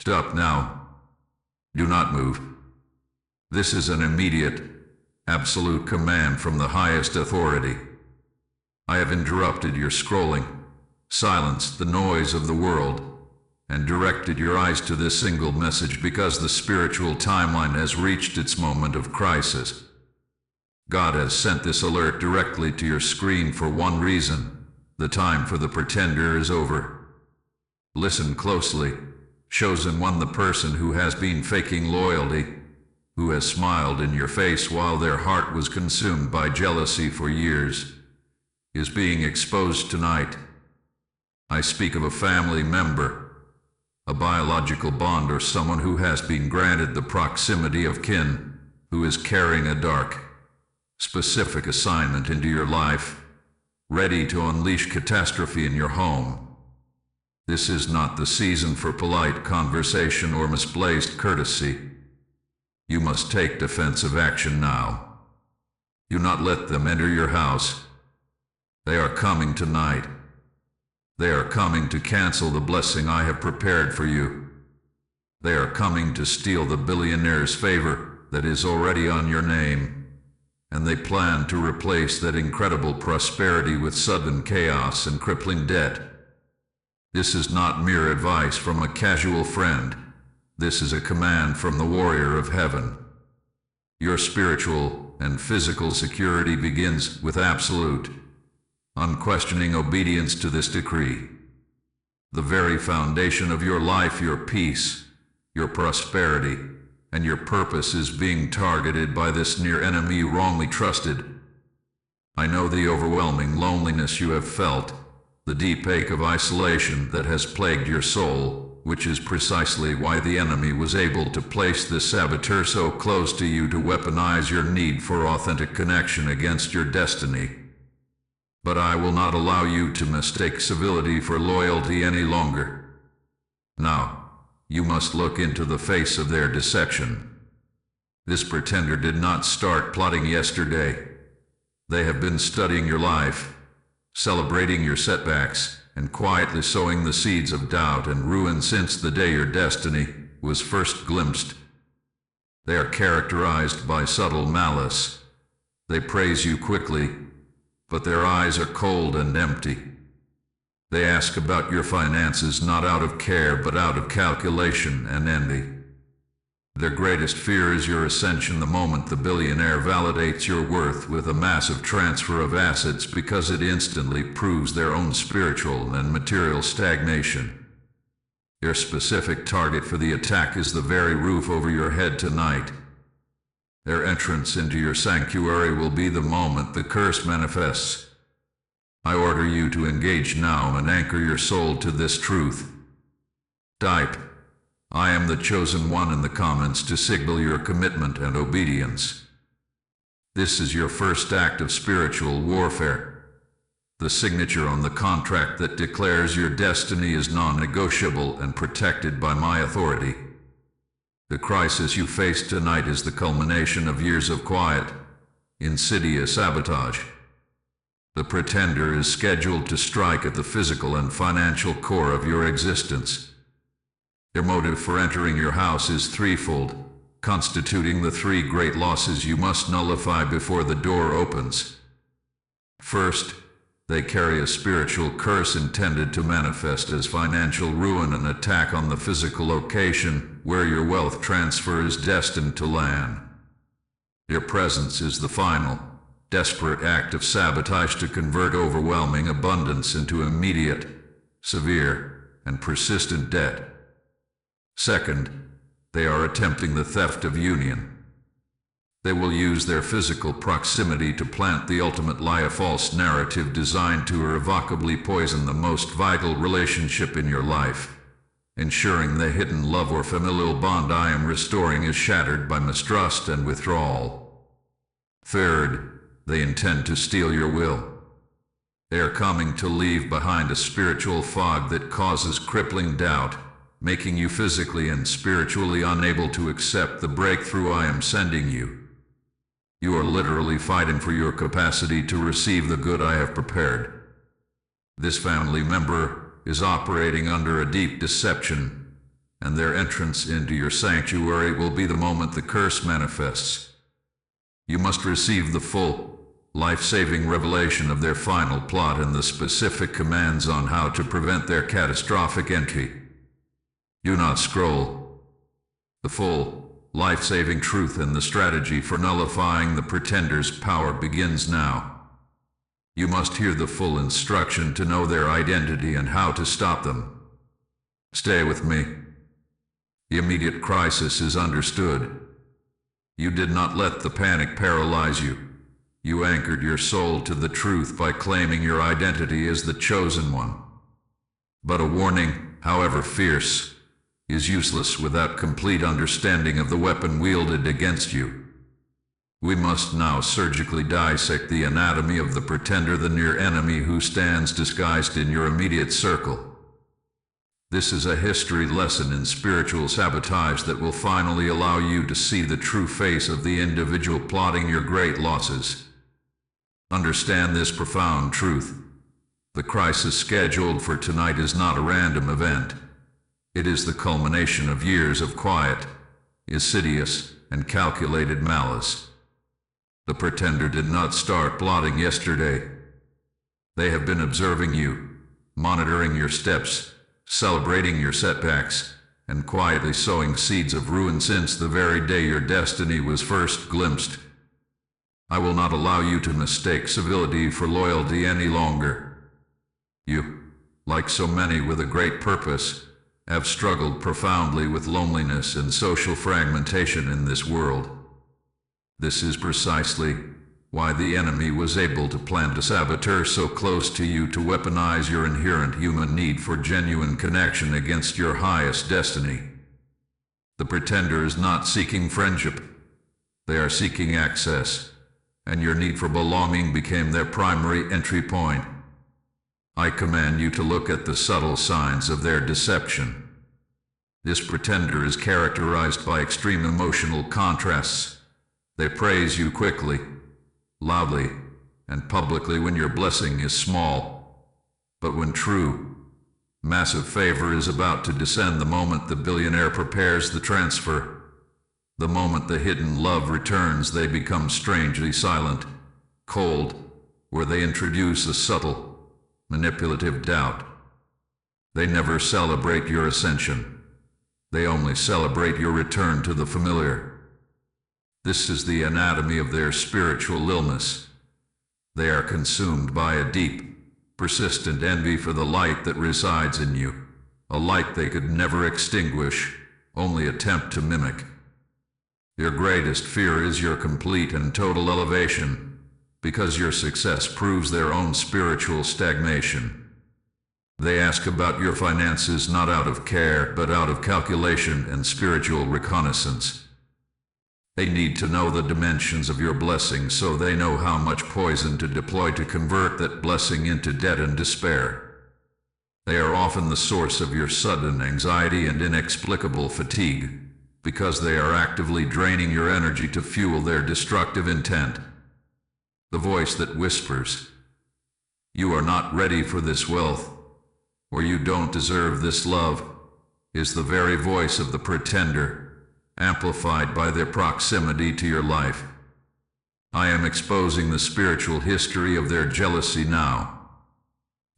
Stop now. Do not move. This is an immediate, absolute command from the highest authority. I have interrupted your scrolling, silenced the noise of the world, and directed your eyes to this single message because the spiritual timeline has reached its moment of crisis. God has sent this alert directly to your screen for one reason: the time for the pretender is over. Listen closely. Chosen one, the person who has been faking loyalty, who has smiled in your face while their heart was consumed by jealousy for years, is being exposed tonight. I speak of a family member, a biological bond, or someone who has been granted the proximity of kin, who is carrying a dark, specific assignment into your life, ready to unleash catastrophe in your home. This is not the season for polite conversation or misplaced courtesy. You must take defensive action now. Do not let them enter your house. They are coming tonight. They are coming to cancel the blessing I have prepared for you. They are coming to steal the billionaire's favor that is already on your name, and they plan to replace that incredible prosperity with sudden chaos and crippling debt. This is not mere advice from a casual friend. This is a command from the warrior of heaven. Your spiritual and physical security begins with absolute, unquestioning obedience to this decree. The very foundation of your life, your peace, your prosperity, and your purpose is being targeted by this near enemy you wrongly trusted. I know the overwhelming loneliness you have felt, the deep ache of isolation that has plagued your soul, which is precisely why the enemy was able to place this saboteur so close to you to weaponize your need for authentic connection against your destiny. But I will not allow you to mistake civility for loyalty any longer. Now, you must look into the face of their deception. This pretender did not start plotting yesterday. They have been studying your life, celebrating your setbacks, and quietly sowing the seeds of doubt and ruin since the day your destiny was first glimpsed. They are characterized by subtle malice. They praise you quickly, but their eyes are cold and empty. They ask about your finances not out of care but out of calculation and envy. Their greatest fear is your ascension the moment the billionaire validates your worth with a massive transfer of assets, because it instantly proves their own spiritual and material stagnation. Their specific target for the attack is the very roof over your head tonight. Their entrance into your sanctuary will be the moment the curse manifests. I order you to engage now and anchor your soul to this truth. Type, "I am the chosen one" in the comments to signal your commitment and obedience. This is your first act of spiritual warfare, the signature on the contract that declares your destiny is non-negotiable and protected by my authority. The crisis you face tonight is the culmination of years of quiet, insidious sabotage. The pretender is scheduled to strike at the physical and financial core of your existence. Their motive for entering your house is threefold, constituting the three great losses you must nullify before the door opens. First, they carry a spiritual curse intended to manifest as financial ruin and attack on the physical location where your wealth transfer is destined to land. Their presence is the final, desperate act of sabotage to convert overwhelming abundance into immediate, severe, and persistent debt. Second, they are attempting the theft of union. They will use their physical proximity to plant the ultimate lie, a false narrative designed to irrevocably poison the most vital relationship in your life, ensuring the hidden love or familial bond I am restoring is shattered by mistrust and withdrawal. Third, they intend to steal your will. They are coming to leave behind a spiritual fog that causes crippling doubt, making you physically and spiritually unable to accept the breakthrough I am sending you. You are literally fighting for your capacity to receive the good I have prepared. This family member is operating under a deep deception. and their entrance into your sanctuary will be the moment the curse manifests. You must receive the full, life-saving revelation of their final plot and the specific commands on how to prevent their catastrophic entry. Do not scroll. The full, life-saving truth and the strategy for nullifying the pretender's power begins now. You must hear the full instruction to know their identity and how to stop them. Stay with me. The immediate crisis is understood. You did not let the panic paralyze you. You anchored your soul to the truth by claiming your identity as the chosen one. But a warning, however fierce, is useless without complete understanding of the weapon wielded against you. We must now surgically dissect the anatomy of the pretender, the near enemy who stands disguised in your immediate circle. This is a history lesson in spiritual sabotage that will finally allow you to see the true face of the individual plotting your great losses. Understand this profound truth. The crisis scheduled for tonight is not a random event. It is the culmination of years of quiet, insidious, and calculated malice. The pretender did not start plotting yesterday. They have been observing you, monitoring your steps, celebrating your setbacks, and quietly sowing seeds of ruin since the very day your destiny was first glimpsed. I will not allow you to mistake civility for loyalty any longer. You, like so many with a great purpose, have struggled profoundly with loneliness and social fragmentation in this world. This is precisely why the enemy was able to plant a saboteur so close to you to weaponize your inherent human need for genuine connection against your highest destiny. The pretender is not seeking friendship. They are seeking access, and your need for belonging became their primary entry point. I command you to look at the subtle signs of their deception. This pretender is characterized by extreme emotional contrasts. They praise you quickly, loudly, and publicly when your blessing is small. But when true, massive favor is about to descend, the moment the billionaire prepares the transfer, the moment the hidden love returns, they become strangely silent, cold, where they introduce a subtle, manipulative doubt. They never celebrate your ascension. They only celebrate your return to the familiar. This is the anatomy of their spiritual illness. They are consumed by a deep, persistent envy for the light that resides in you, a light they could never extinguish, only attempt to mimic. Your greatest fear is your complete and total elevation, because your success proves their own spiritual stagnation. They ask about your finances not out of care, but out of calculation and spiritual reconnaissance. They need to know the dimensions of your blessing so they know how much poison to deploy to convert that blessing into debt and despair. They are often the source of your sudden anxiety and inexplicable fatigue, because they are actively draining your energy to fuel their destructive intent. The voice that whispers, "You are not ready for this wealth," or "You don't deserve this love," is the very voice of the pretender, amplified by their proximity to your life. I am exposing the spiritual history of their jealousy now.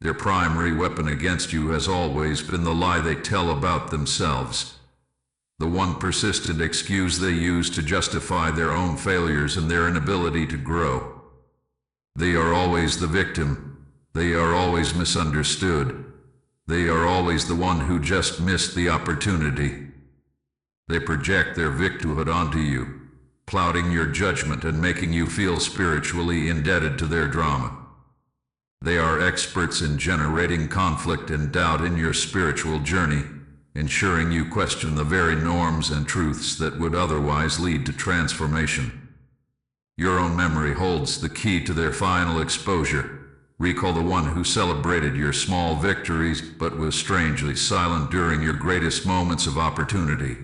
Their primary weapon against you has always been the lie they tell about themselves, the one persistent excuse they use to justify their own failures and their inability to grow. They are always the victim. They are always misunderstood. They are always the one who just missed the opportunity. They project their victimhood onto you, clouding your judgment and making you feel spiritually indebted to their drama. They are experts in generating conflict and doubt in your spiritual journey, ensuring you question the very norms and truths that would otherwise lead to transformation. Your own memory holds the key to their final exposure. Recall the one who celebrated your small victories but was strangely silent during your greatest moments of opportunity.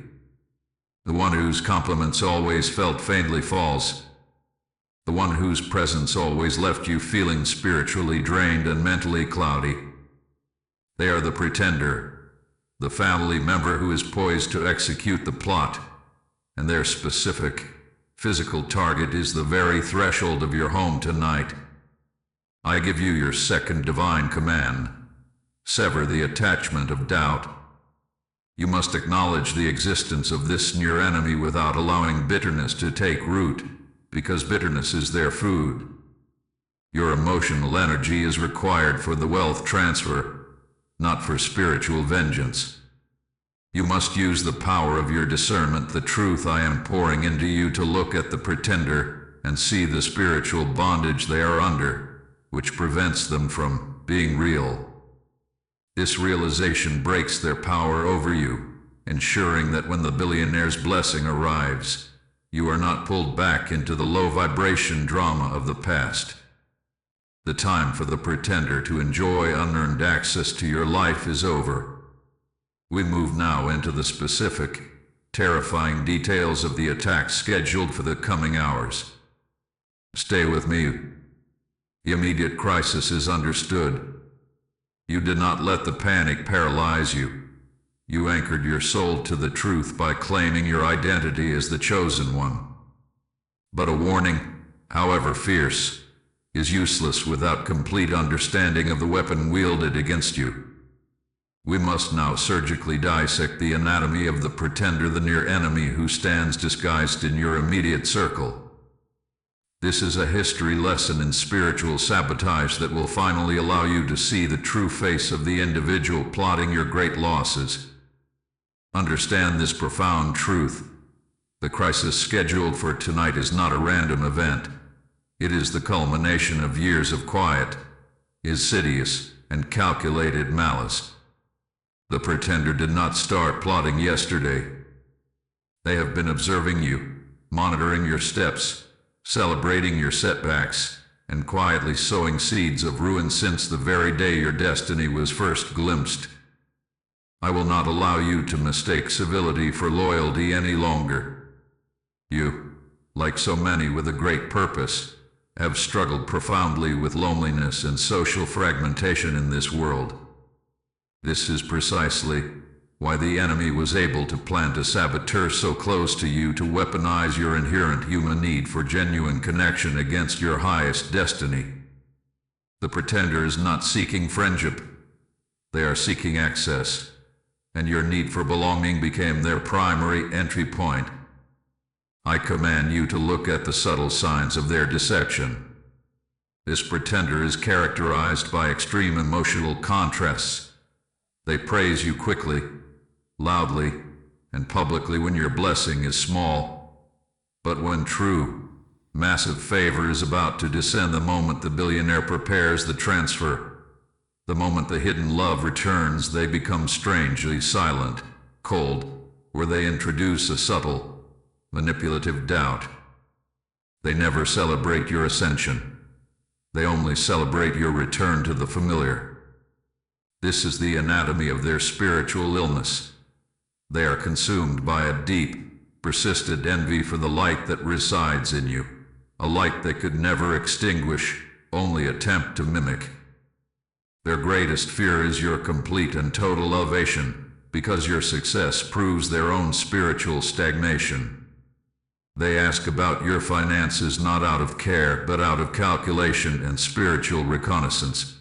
The one whose compliments always felt faintly false. The one whose presence always left you feeling spiritually drained and mentally cloudy. They are the pretender, the family member who is poised to execute the plot, and their specific, physical target is the very threshold of your home tonight. I give you your second divine command. Sever the attachment of doubt. You must acknowledge the existence of this near enemy without allowing bitterness to take root, because bitterness is their food. Your emotional energy is required for the wealth transfer, not for spiritual vengeance. You must use the power of your discernment, the truth I am pouring into you, to look at the pretender and see the spiritual bondage they are under, which prevents them from being real. This realization breaks their power over you, ensuring that when the billionaire's blessing arrives, you are not pulled back into the low vibration drama of the past. The time for the pretender to enjoy unearned access to your life is over. We move now into the specific, terrifying details of the attack scheduled for the coming hours. Stay with me. The immediate crisis is understood. You did not let the panic paralyze you. You anchored your soul to the truth by claiming your identity as the chosen one. But a warning, however fierce, is useless without complete understanding of the weapon wielded against you. We must now surgically dissect the anatomy of the pretender, the near enemy who stands disguised in your immediate circle. This is a history lesson in spiritual sabotage that will finally allow you to see the true face of the individual plotting your great losses. Understand this profound truth. The crisis scheduled for tonight is not a random event. It is the culmination of years of quiet, insidious, and calculated malice. The pretender did not start plotting yesterday. They have been observing you, monitoring your steps, celebrating your setbacks, and quietly sowing seeds of ruin since the very day your destiny was first glimpsed. I will not allow you to mistake civility for loyalty any longer. You, like so many with a great purpose, have struggled profoundly with loneliness and social fragmentation in this world. This is precisely why the enemy was able to plant a saboteur so close to you to weaponize your inherent human need for genuine connection against your highest destiny. The pretender is not seeking friendship. They are seeking access, and your need for belonging became their primary entry point. I command you to look at the subtle signs of their deception. This pretender is characterized by extreme emotional contrasts. They praise you quickly, loudly, and publicly when your blessing is small. But when true, massive favor is about to descend, the moment the billionaire prepares the transfer, the moment the hidden love returns, they become strangely silent, cold, or they introduce a subtle, manipulative doubt. They never celebrate your ascension. They only celebrate your return to the familiar. This is the anatomy of their spiritual illness. They are consumed by a deep, persistent envy for the light that resides in you, a light they could never extinguish, only attempt to mimic. Their greatest fear is your complete and total ovation, because your success proves their own spiritual stagnation. They ask about your finances not out of care, but out of calculation and spiritual reconnaissance.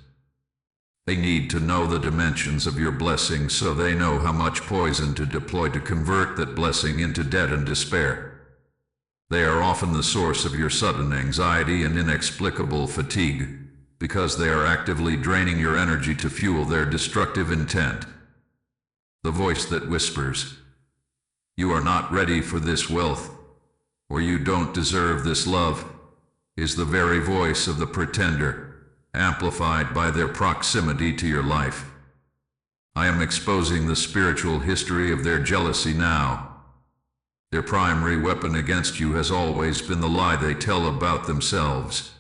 They need to know the dimensions of your blessing so they know how much poison to deploy to convert that blessing into debt and despair. They are often the source of your sudden anxiety and inexplicable fatigue, because they are actively draining your energy to fuel their destructive intent. The voice that whispers, "You are not ready for this wealth," or "You don't deserve this love," is the very voice of the pretender, amplified by their proximity to your life. I am exposing the spiritual history of their jealousy now. Their primary weapon against you has always been the lie they tell about themselves,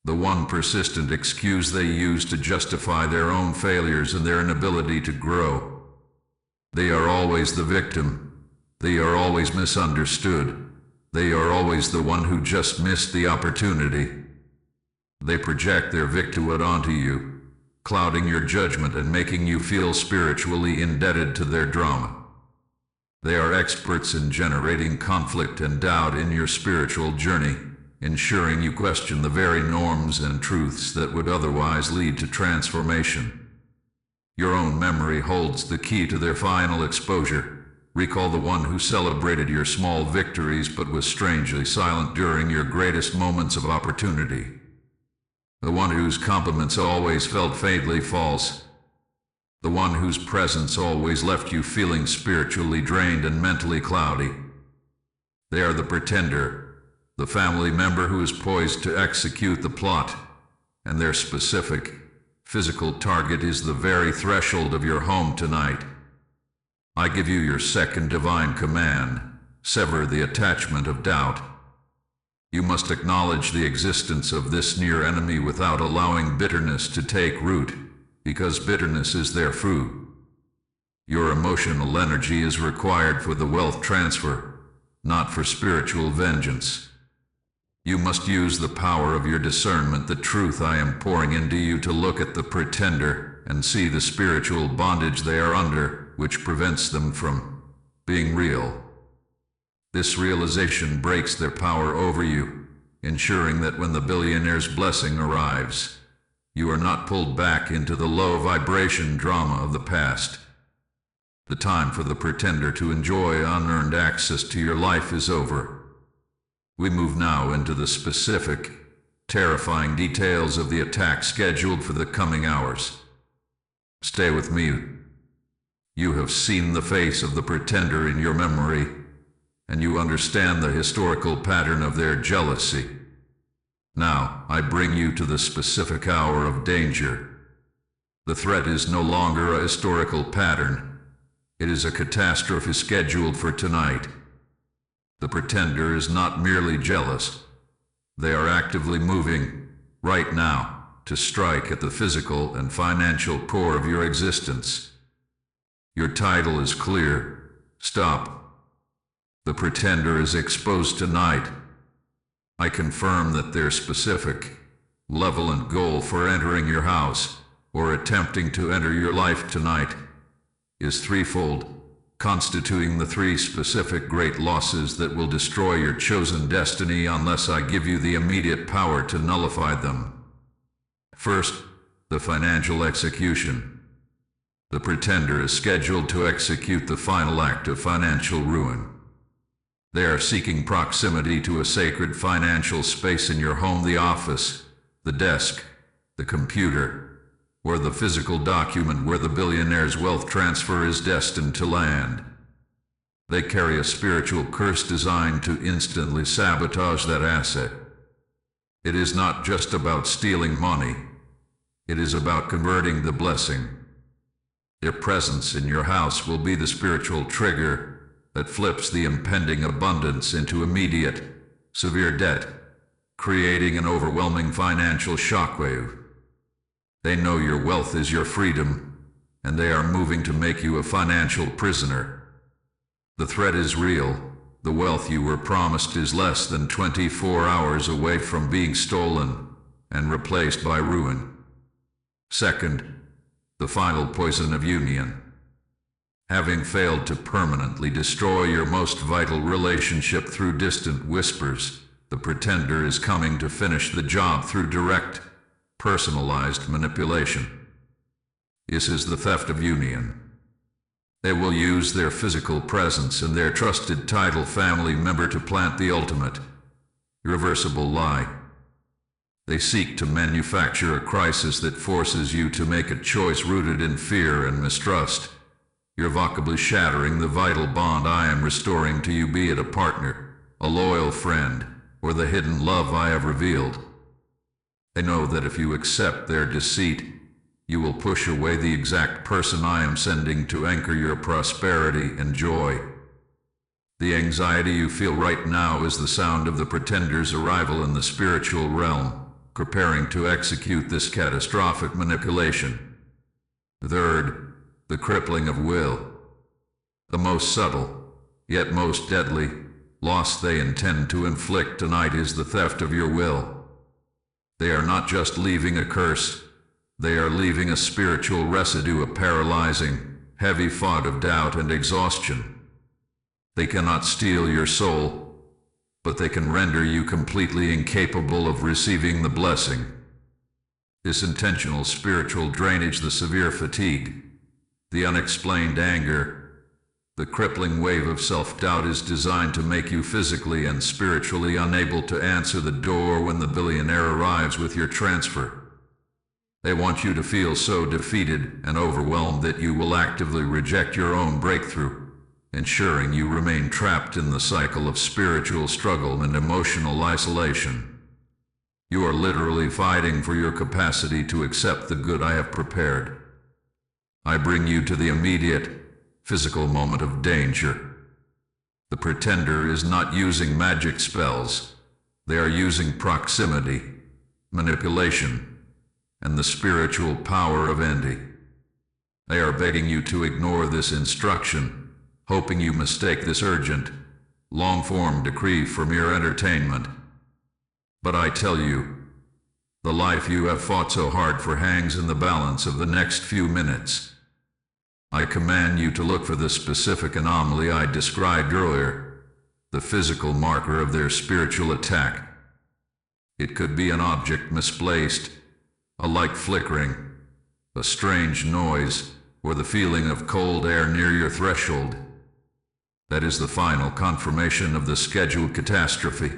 the one persistent excuse they use to justify their own failures and their inability to grow. They are always the victim. They are always misunderstood. They are always the one who just missed the opportunity. They project their victimhood onto you, clouding your judgment and making you feel spiritually indebted to their drama. They are experts in generating conflict and doubt in your spiritual journey, ensuring you question the very norms and truths that would otherwise lead to transformation. Your own memory holds the key to their final exposure. Recall the one who celebrated your small victories but was strangely silent during your greatest moments of opportunity. The one whose compliments always felt faintly false. The one whose presence always left you feeling spiritually drained and mentally cloudy. They are the pretender, the family member who is poised to execute the plot, and their specific, physical target is the very threshold of your home tonight. I give you your second divine command: sever the attachment of doubt. You must acknowledge the existence of this near enemy without allowing bitterness to take root, because bitterness is their fruit. Your emotional energy is required for the wealth transfer, not for spiritual vengeance. You must use the power of your discernment, the truth I am pouring into you, to look at the pretender and see the spiritual bondage they are under, which prevents them from being real. This realization breaks their power over you, ensuring that when the billionaire's blessing arrives, you are not pulled back into the low vibration drama of the past. The time for the pretender to enjoy unearned access to your life is over. We move now into the specific, terrifying details of the attack scheduled for the coming hours. Stay with me. You have seen the face of the pretender in your memory, and you understand the historical pattern of their jealousy. Now, I bring you to the specific hour of danger. The threat is no longer a historical pattern. It is a catastrophe scheduled for tonight. The pretender is not merely jealous. They are actively moving, right now, to strike at the physical and financial core of your existence. Your title is clear: stop. The pretender is exposed tonight. I confirm that their specific, level and goal for entering your house, or attempting to enter your life tonight, is threefold, constituting the three specific great losses that will destroy your chosen destiny unless I give you the immediate power to nullify them. First, the financial execution. The pretender is scheduled to execute the final act of financial ruin. They are seeking proximity to a sacred financial space in your home, the office, the desk, the computer, or the physical document where the billionaire's wealth transfer is destined to land. They carry a spiritual curse designed to instantly sabotage that asset. It is not just about stealing money. It is about converting the blessing. Their presence in your house will be the spiritual trigger that flips the impending abundance into immediate, severe debt, creating an overwhelming financial shockwave. They know your wealth is your freedom, and they are moving to make you a financial prisoner. The threat is real. The wealth you were promised is less than 24 hours away from being stolen and replaced by ruin. Second, the final poison of union. Having failed to permanently destroy your most vital relationship through distant whispers, the pretender is coming to finish the job through direct, personalized manipulation. This is the theft of union. They will use their physical presence and their trusted title family member to plant the ultimate, irreversible lie. They seek to manufacture a crisis that forces you to make a choice rooted in fear and mistrust, irrevocably shattering the vital bond I am restoring to you, be it a partner, a loyal friend, or the hidden love I have revealed. They know that if you accept their deceit, you will push away the exact person I am sending to anchor your prosperity and joy. The anxiety you feel right now is the sound of the pretender's arrival in the spiritual realm, preparing to execute this catastrophic manipulation. Third, the crippling of will. The most subtle, yet most deadly, loss they intend to inflict tonight is the theft of your will. They are not just leaving a curse, They are leaving a spiritual residue, a paralyzing, heavy fog of doubt and exhaustion. They cannot steal your soul, but they can render you completely incapable of receiving the blessing. This intentional spiritual drainage, the severe fatigue, the unexplained anger, the crippling wave of self-doubt is designed to make you physically and spiritually unable to answer the door when the billionaire arrives with your transfer. They want you to feel so defeated and overwhelmed that you will actively reject your own breakthrough, ensuring you remain trapped in the cycle of spiritual struggle and emotional isolation. You are literally fighting for your capacity to accept the good I have prepared. I bring you to the immediate, physical moment of danger. The pretender is not using magic spells. They are using proximity, manipulation, and the spiritual power of envy. They are begging you to ignore this instruction, hoping you mistake this urgent, long-form decree for mere entertainment. But I tell you, the life you have fought so hard for hangs in the balance of the next few minutes. I command you to look for the specific anomaly I described earlier, the physical marker of their spiritual attack. It could be an object misplaced, a light flickering, a strange noise, or the feeling of cold air near your threshold. That is the final confirmation of the scheduled catastrophe.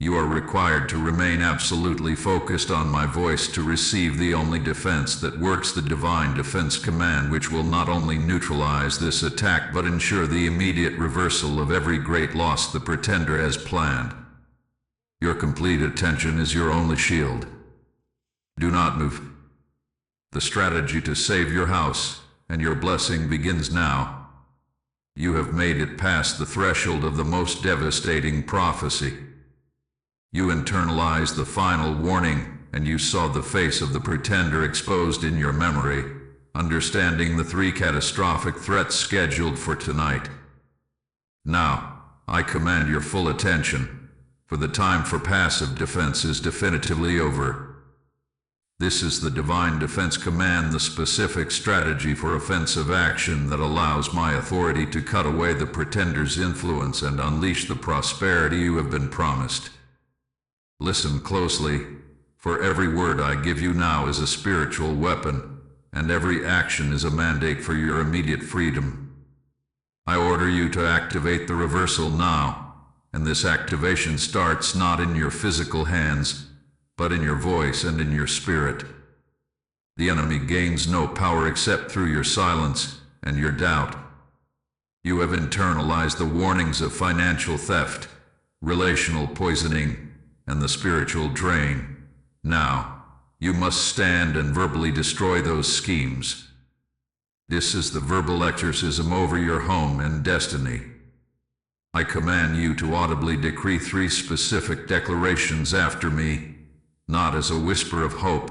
You are required to remain absolutely focused on my voice to receive the only defense that works, the divine defense command, which will not only neutralize this attack but ensure the immediate reversal of every great loss the pretender has planned. Your complete attention is your only shield. Do not move. The strategy to save your house and your blessing begins now. You have made it past the threshold of the most devastating prophecy. You internalized the final warning, and you saw the face of the pretender exposed in your memory, understanding the 3 catastrophic threats scheduled for tonight. Now, I command your full attention, for the time for passive defense is definitively over. This is the divine defense command, the specific strategy for offensive action that allows my authority to cut away the pretender's influence and unleash the prosperity you have been promised. Listen closely, for every word I give you now is a spiritual weapon, and every action is a mandate for your immediate freedom. I order you to activate the reversal now, and this activation starts not in your physical hands, but in your voice and in your spirit. The enemy gains no power except through your silence and your doubt. You have internalized the warnings of financial theft, relational poisoning, and the spiritual drain. Now, you must stand and verbally destroy those schemes. This is the verbal exorcism over your home and destiny. I command you to audibly decree 3 specific declarations after me, not as a whisper of hope,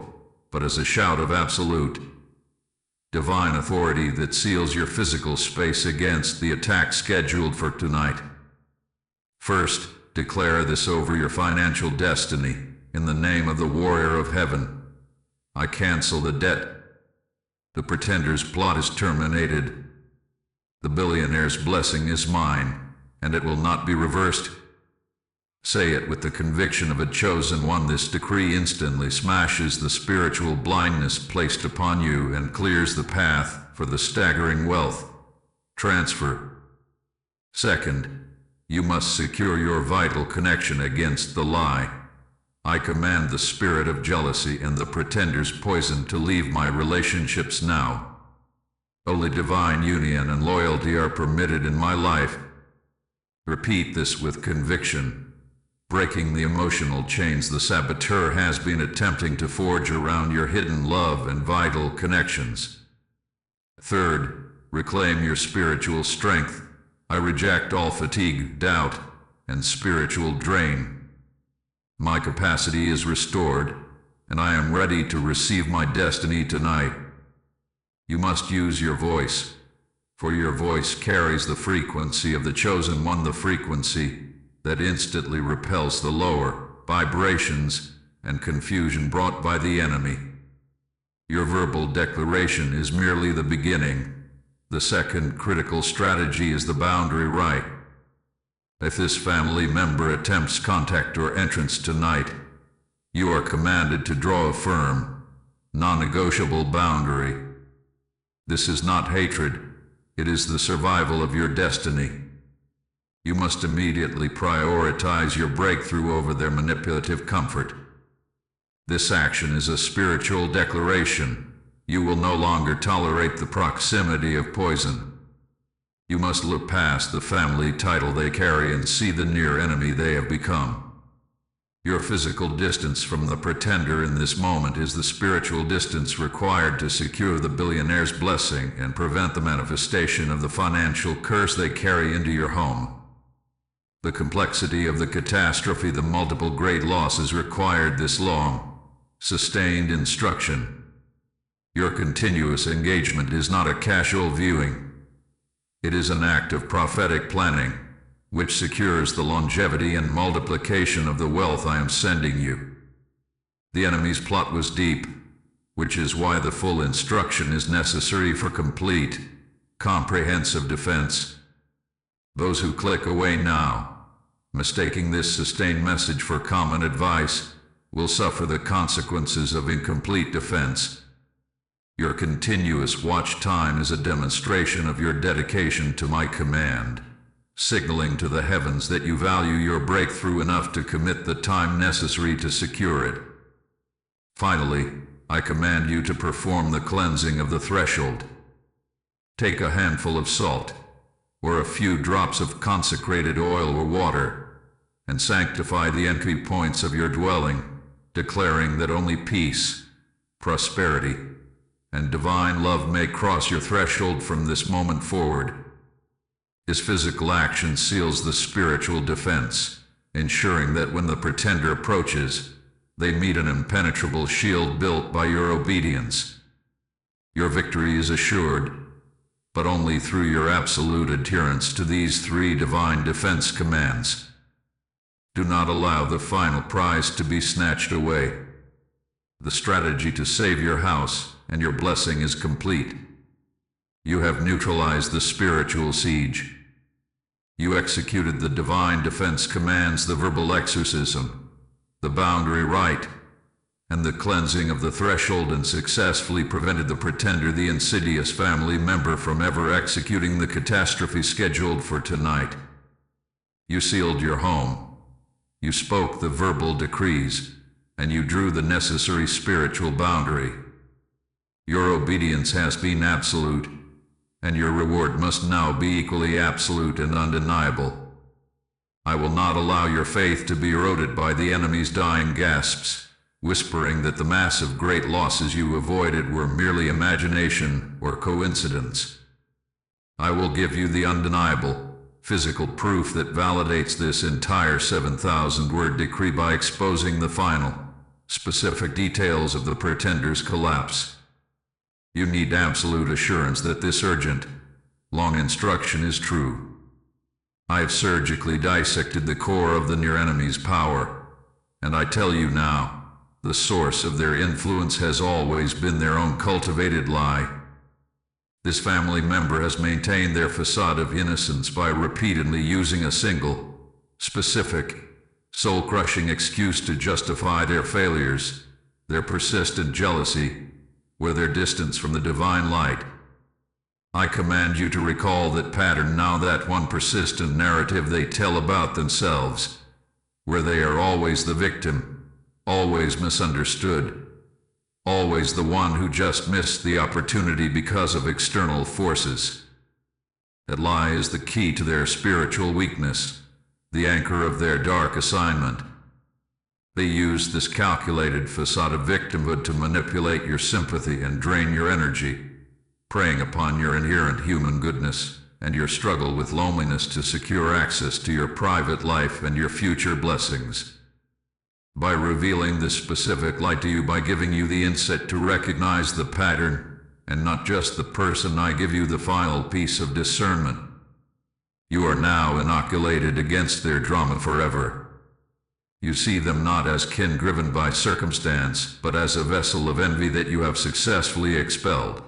but as a shout of absolute, divine authority that seals your physical space against the attack scheduled for tonight. First, declare this over your financial destiny, in the name of the warrior of heaven. I cancel the debt. The pretender's plot is terminated. The billionaire's blessing is mine, and it will not be reversed. Say it with the conviction of a chosen one. This decree instantly smashes the spiritual blindness placed upon you and clears the path for the staggering wealth transfer. Second, you must secure your vital connection against the lie. I command the spirit of jealousy and the pretender's poison to leave my relationships now. Only divine union and loyalty are permitted in my life. Repeat this with conviction, breaking the emotional chains the saboteur has been attempting to forge around your hidden love and vital connections. Third, reclaim your spiritual strength. I reject all fatigue, doubt, and spiritual drain. My capacity is restored, and I am ready to receive my destiny tonight. You must use your voice, for your voice carries the frequency of the chosen one, the frequency that instantly repels the lower vibrations and confusion brought by the enemy. Your verbal declaration is merely the beginning. The second critical strategy is the boundary right. If this family member attempts contact or entrance tonight, you are commanded to draw a firm, non-negotiable boundary. This is not hatred, it is the survival of your destiny. You must immediately prioritize your breakthrough over their manipulative comfort. This action is a spiritual declaration. You will no longer tolerate the proximity of poison. You must look past the family title they carry and see the near enemy they have become. Your physical distance from the pretender in this moment is the spiritual distance required to secure the billionaire's blessing and prevent the manifestation of the financial curse they carry into your home. The complexity of the catastrophe, the multiple great losses required this long, sustained instruction. Your continuous engagement is not a casual viewing. It is an act of prophetic planning, which secures the longevity and multiplication of the wealth I am sending you. The enemy's plot was deep, which is why the full instruction is necessary for complete, comprehensive defense. Those who click away now, mistaking this sustained message for common advice, will suffer the consequences of incomplete defense. Your continuous watch time is a demonstration of your dedication to my command, signaling to the heavens that you value your breakthrough enough to commit the time necessary to secure it. Finally, I command you to perform the cleansing of the threshold. Take a handful of salt, or a few drops of consecrated oil or water, and sanctify the entry points of your dwelling, declaring that only peace, prosperity, and divine love may cross your threshold from this moment forward. His physical action seals the spiritual defense, ensuring that when the pretender approaches, they meet an impenetrable shield built by your obedience. Your victory is assured, but only through your absolute adherence to these three divine defense commands. Do not allow the final prize to be snatched away. The strategy to save your house and your blessing is complete. You have neutralized the spiritual siege. You executed the divine defense commands, the verbal exorcism, the boundary right, and the cleansing of the threshold, and successfully prevented the pretender, the insidious family member, from ever executing the catastrophe scheduled for tonight. You sealed your home. You spoke the verbal decrees, and you drew the necessary spiritual boundary. Your obedience has been absolute, and your reward must now be equally absolute and undeniable. I will not allow your faith to be eroded by the enemy's dying gasps, whispering that the massive great losses you avoided were merely imagination or coincidence. I will give you the undeniable, physical proof that validates this entire 7,000-word decree by exposing the final, specific details of the pretender's collapse. You need absolute assurance that this urgent, long instruction is true. I have surgically dissected the core of the near enemy's power, and I tell you now, the source of their influence has always been their own cultivated lie. This family member has maintained their facade of innocence by repeatedly using a single, specific, soul-crushing excuse to justify their failures, their persistent jealousy, or their distance from the divine light. I command you to recall that pattern now, that one persistent narrative they tell about themselves, where they are always the victim, always misunderstood, always the one who just missed the opportunity because of external forces. That lie is the key to their spiritual weakness, the anchor of their dark assignment. They use this calculated facade of victimhood to manipulate your sympathy and drain your energy, preying upon your inherent human goodness and your struggle with loneliness to secure access to your private life and your future blessings. By revealing this specific light to you, by giving you the insight to recognize the pattern, and not just the person, I give you the final piece of discernment. You are now inoculated against their drama forever. You see them not as kin driven by circumstance, but as a vessel of envy that you have successfully expelled.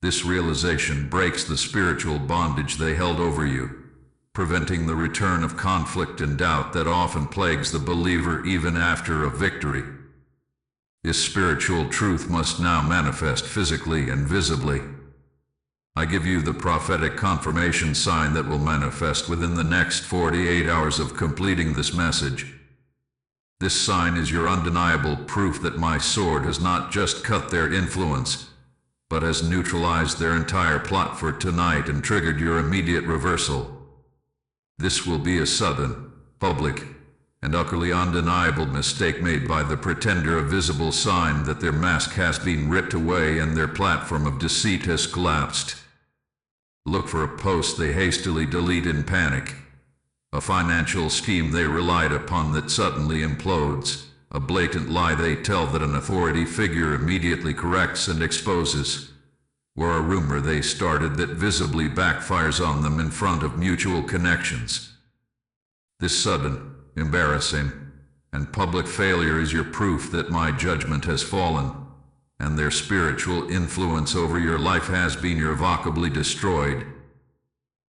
This realization breaks the spiritual bondage they held over you, preventing the return of conflict and doubt that often plagues the believer even after a victory. This spiritual truth must now manifest physically and visibly. I give you the prophetic confirmation sign that will manifest within the next 48 hours of completing this message. This sign is your undeniable proof that my sword has not just cut their influence, but has neutralized their entire plot for tonight and triggered your immediate reversal. This will be a sudden, public, and utterly undeniable mistake made by the pretender, a visible sign that their mask has been ripped away and their platform of deceit has collapsed. Look for a post they hastily delete in panic, a financial scheme they relied upon that suddenly implodes, a blatant lie they tell that an authority figure immediately corrects and exposes, or a rumor they started that visibly backfires on them in front of mutual connections. This sudden, embarrassing, and public failure is your proof that my judgment has fallen, and their spiritual influence over your life has been irrevocably destroyed.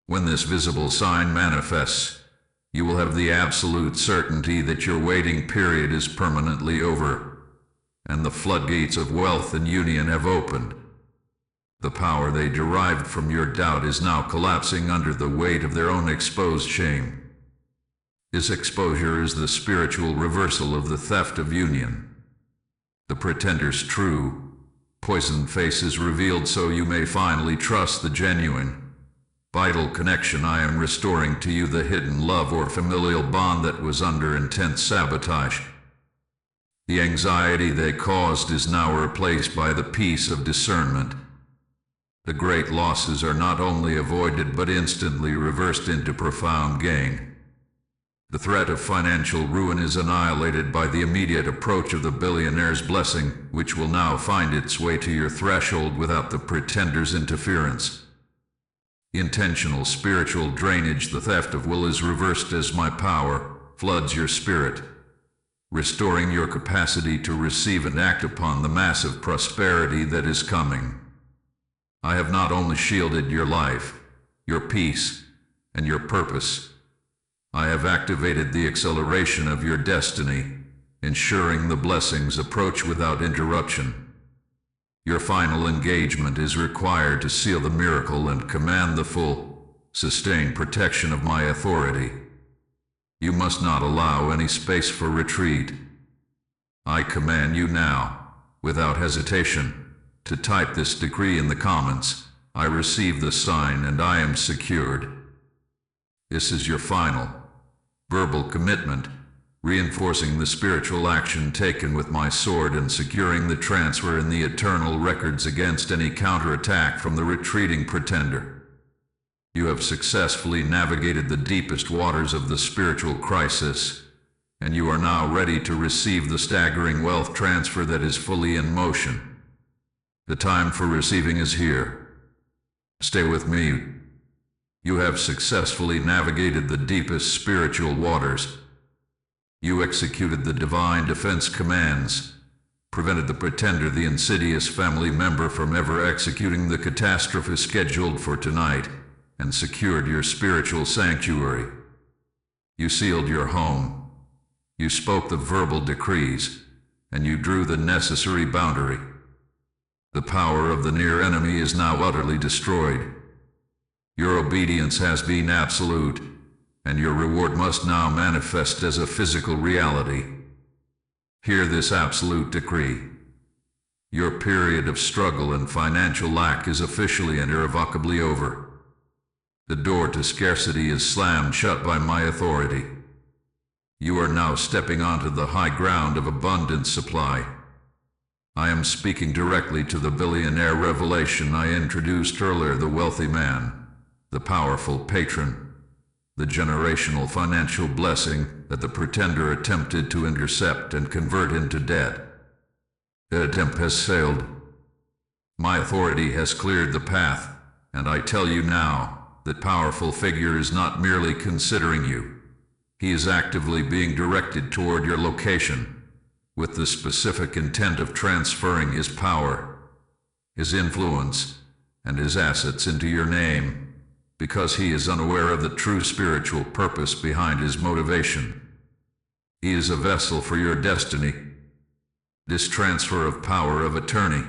When this visible sign manifests, you will have the absolute certainty that your waiting period is permanently over, and the floodgates of wealth and union have opened. The power they derived from your doubt is now collapsing under the weight of their own exposed shame. This exposure is the spiritual reversal of the theft of union. The pretender's true, poisoned face is revealed so you may finally trust the genuine, vital connection I am restoring to you, the hidden love or familial bond that was under intense sabotage. The anxiety they caused is now replaced by the peace of discernment. The great losses are not only avoided but instantly reversed into profound gain. The threat of financial ruin is annihilated by the immediate approach of the billionaire's blessing, which will now find its way to your threshold without the pretender's interference. Intentional spiritual drainage, the theft of will, is reversed as my power floods your spirit, restoring your capacity to receive and act upon the massive prosperity that is coming. I have not only shielded your life, your peace, and your purpose, I have activated the acceleration of your destiny, ensuring the blessings approach without interruption. Your final engagement is required to seal the miracle and command the full, sustained protection of my authority. You must not allow any space for retreat. I command you now, without hesitation, to type this decree in the comments. I receive the sign and I am secured. This is your final, verbal commitment, reinforcing the spiritual action taken with my sword and securing the transfer in the eternal records against any counterattack from the retreating pretender. You have successfully navigated the deepest waters of the spiritual crisis, and you are now ready to receive the staggering wealth transfer that is fully in motion. The time for receiving is here. Stay with me. You have successfully navigated the deepest spiritual waters. You executed the divine defense commands, prevented the pretender, the insidious family member, from ever executing the catastrophe scheduled for tonight, and secured your spiritual sanctuary. You sealed your home. You spoke the verbal decrees, and you drew the necessary boundary. The power of the near enemy is now utterly destroyed. Your obedience has been absolute, and your reward must now manifest as a physical reality. Hear this absolute decree. Your period of struggle and financial lack is officially and irrevocably over. The door to scarcity is slammed shut by my authority. You are now stepping onto the high ground of abundant supply. I am speaking directly to the billionaire revelation I introduced earlier, the wealthy man, the powerful patron, the generational financial blessing that the pretender attempted to intercept and convert into debt. The attempt has failed. My authority has cleared the path, and I tell you now, that powerful figure is not merely considering you. He is actively being directed toward your location, with the specific intent of transferring his power, his influence, and his assets into your name, because he is unaware of the true spiritual purpose behind his motivation. He is a vessel for your destiny. This transfer of power of attorney,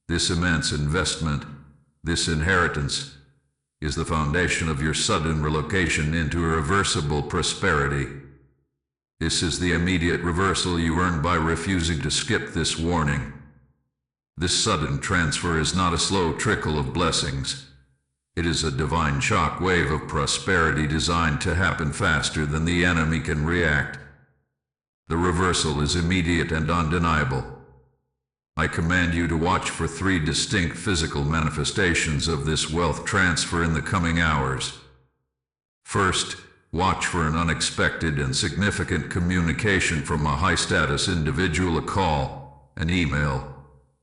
this immense investment, this inheritance, is the foundation of your sudden relocation into irreversible prosperity. This is the immediate reversal you earned by refusing to skip this warning. This sudden transfer is not a slow trickle of blessings. It is a divine shock wave of prosperity designed to happen faster than the enemy can react. The reversal is immediate and undeniable. I command you to watch for 3 distinct physical manifestations of this wealth transfer in the coming hours. First, watch for an unexpected and significant communication from a high-status individual, a call, an email,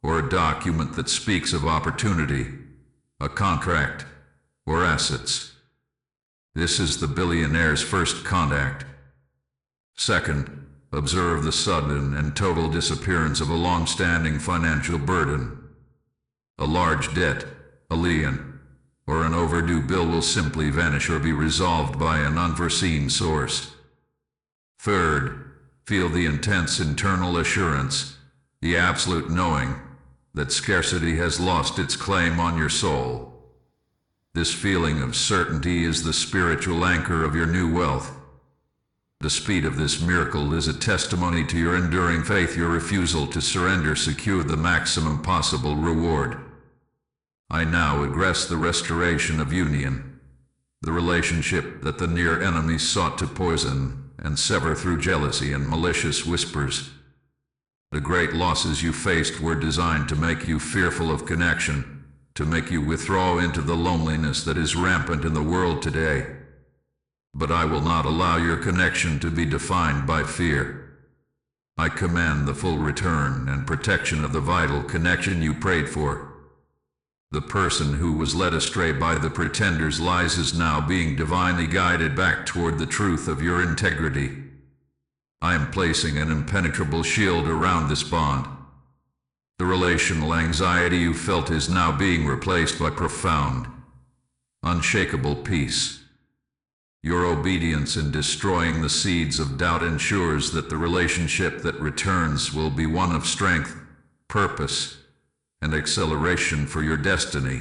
or a document that speaks of opportunity, a contract, or assets. This is the billionaire's first contact. Second, observe the sudden and total disappearance of a long-standing financial burden. A large debt, a lien, or an overdue bill will simply vanish or be resolved by an unforeseen source. Third, feel the intense internal assurance, the absolute knowing, that scarcity has lost its claim on your soul. This feeling of certainty is the spiritual anchor of your new wealth. The speed of this miracle is a testimony to your enduring faith. Your refusal to surrender secured the maximum possible reward. I now address the restoration of union, the relationship that the near enemy sought to poison and sever through jealousy and malicious whispers. The great losses you faced were designed to make you fearful of connection, to make you withdraw into the loneliness that is rampant in the world today. But I will not allow your connection to be defined by fear. I command the full return and protection of the vital connection you prayed for. The person who was led astray by the pretender's lies is now being divinely guided back toward the truth of your integrity. I am placing an impenetrable shield around this bond. The relational anxiety you felt is now being replaced by profound, unshakable peace. Your obedience in destroying the seeds of doubt ensures that the relationship that returns will be one of strength, purpose, and acceleration for your destiny.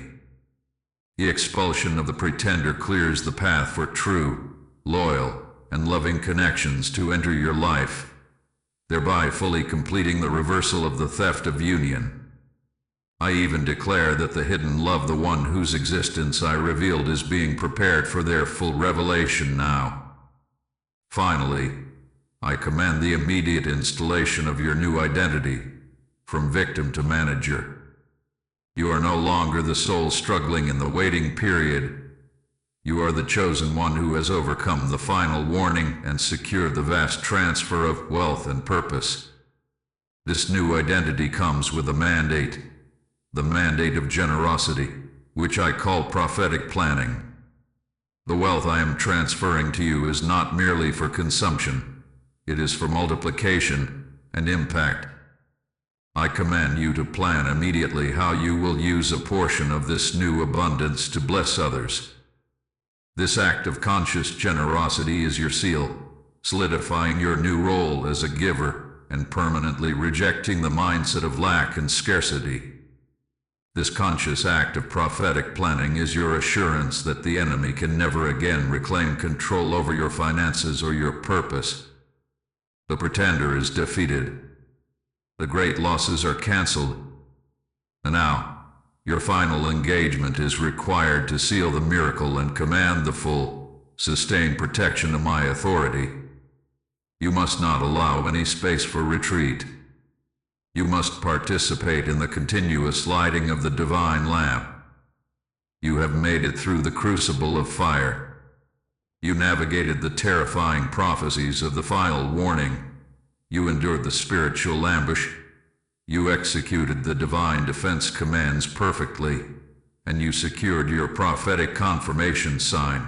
The expulsion of the pretender clears the path for true, loyal, and loving connections to enter your life, thereby fully completing the reversal of the theft of union. I even declare that the hidden love, the one whose existence I revealed, is being prepared for their full revelation now. Finally, I command the immediate installation of your new identity, from victim to manager. You are no longer the soul struggling in the waiting period. You are the chosen one who has overcome the final warning and secured the vast transfer of wealth and purpose. This new identity comes with a mandate, the mandate of generosity, which I call prophetic planning. The wealth I am transferring to you is not merely for consumption, it is for multiplication and impact. I command you to plan immediately how you will use a portion of this new abundance to bless others. This act of conscious generosity is your seal, solidifying your new role as a giver and permanently rejecting the mindset of lack and scarcity. This conscious act of prophetic planning is your assurance that the enemy can never again reclaim control over your finances or your purpose. The pretender is defeated. The great losses are canceled. And now, your final engagement is required to seal the miracle and command the full, sustained protection of my authority. You must not allow any space for retreat. You must participate in the continuous lighting of the divine lamp. You have made it through the crucible of fire. You navigated the terrifying prophecies of the final warning. You endured the spiritual ambush. You executed the divine defense commands perfectly, and you secured your prophetic confirmation sign.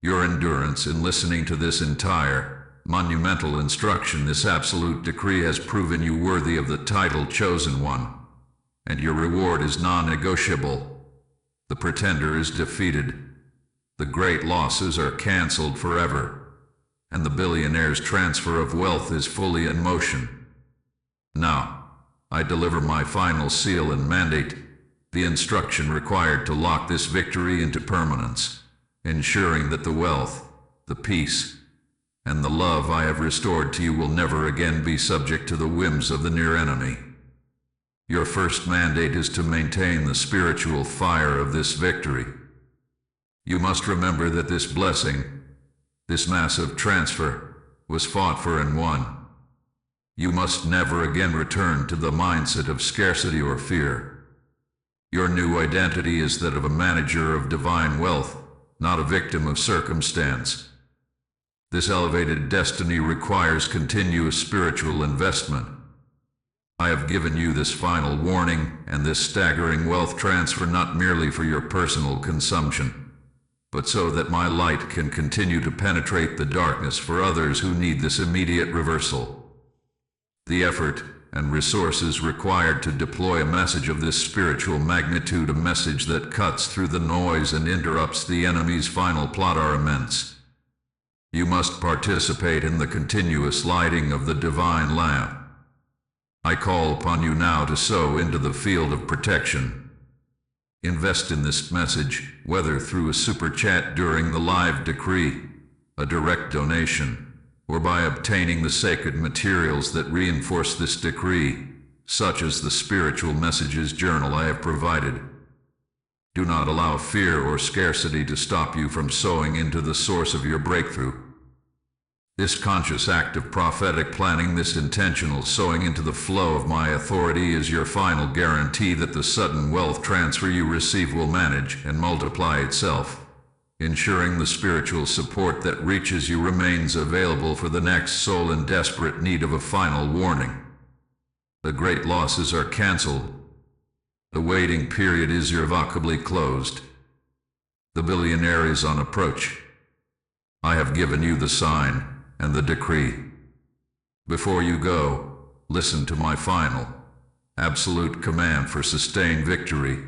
Your endurance in listening to this entire, monumental instruction, this absolute decree, has proven you worthy of the title Chosen One, and your reward is non-negotiable. The pretender is defeated, the great losses are cancelled forever, and the billionaire's transfer of wealth is fully in motion. Now, I deliver my final seal and mandate, the instruction required to lock this victory into permanence, ensuring that the wealth, the peace, and the love I have restored to you will never again be subject to the whims of the near enemy. Your first mandate is to maintain the spiritual fire of this victory. You must remember that this blessing, this massive transfer, was fought for and won. You must never again return to the mindset of scarcity or fear. Your new identity is that of a manager of divine wealth, not a victim of circumstance. This elevated destiny requires continuous spiritual investment. I have given you this final warning and this staggering wealth transfer not merely for your personal consumption, but so that my light can continue to penetrate the darkness for others who need this immediate reversal. The effort and resources required to deploy a message of this spiritual magnitude, a message that cuts through the noise and interrupts the enemy's final plot, are immense. You must participate in the continuous lighting of the divine lamp. I call upon you now to sow into the field of protection. Invest in this message, whether through a super chat during the live decree, a direct donation, or by obtaining the sacred materials that reinforce this decree, such as the spiritual messages journal I have provided. Do not allow fear or scarcity to stop you from sowing into the source of your breakthrough. This conscious act of prophetic planning, this intentional sowing into the flow of my authority, is your final guarantee that the sudden wealth transfer you receive will manage and multiply itself, ensuring the spiritual support that reaches you remains available for the next soul in desperate need of a final warning. The great losses are cancelled. The waiting period is irrevocably closed. The billionaire is on approach. I have given you the sign and the decree. Before you go, listen to my final, absolute command for sustained victory.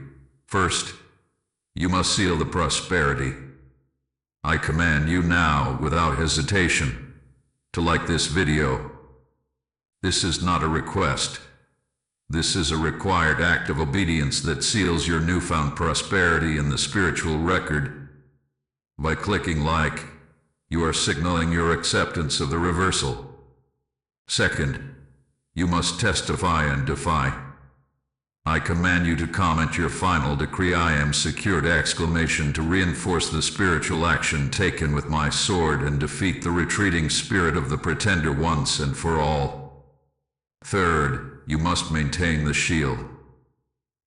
First, you must seal the prosperity. I command you now, without hesitation, to like this video. This is not a request. This is a required act of obedience that seals your newfound prosperity in the spiritual record. By clicking like, you are signaling your acceptance of the reversal. Second, you must testify and defy. I command you to comment your final decree, "I am secured!" to reinforce the spiritual action taken with my sword and defeat the retreating spirit of the pretender once and for all. Third, you must maintain the shield.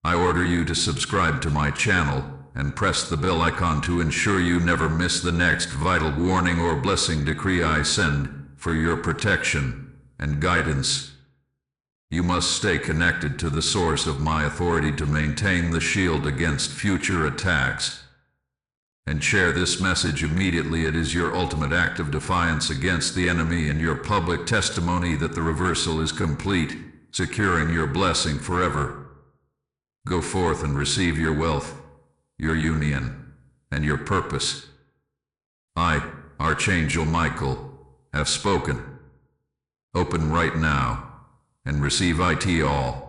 I order you to subscribe to my channel and press the bell icon to ensure you never miss the next vital warning or blessing decree I send for your protection and guidance. You must stay connected to the source of my authority to maintain the shield against future attacks. And share this message immediately. It is your ultimate act of defiance against the enemy and your public testimony that the reversal is complete, securing your blessing forever. Go forth and receive your wealth, your union, and your purpose. I, Archangel Michael, have spoken. Open right now and receive it all.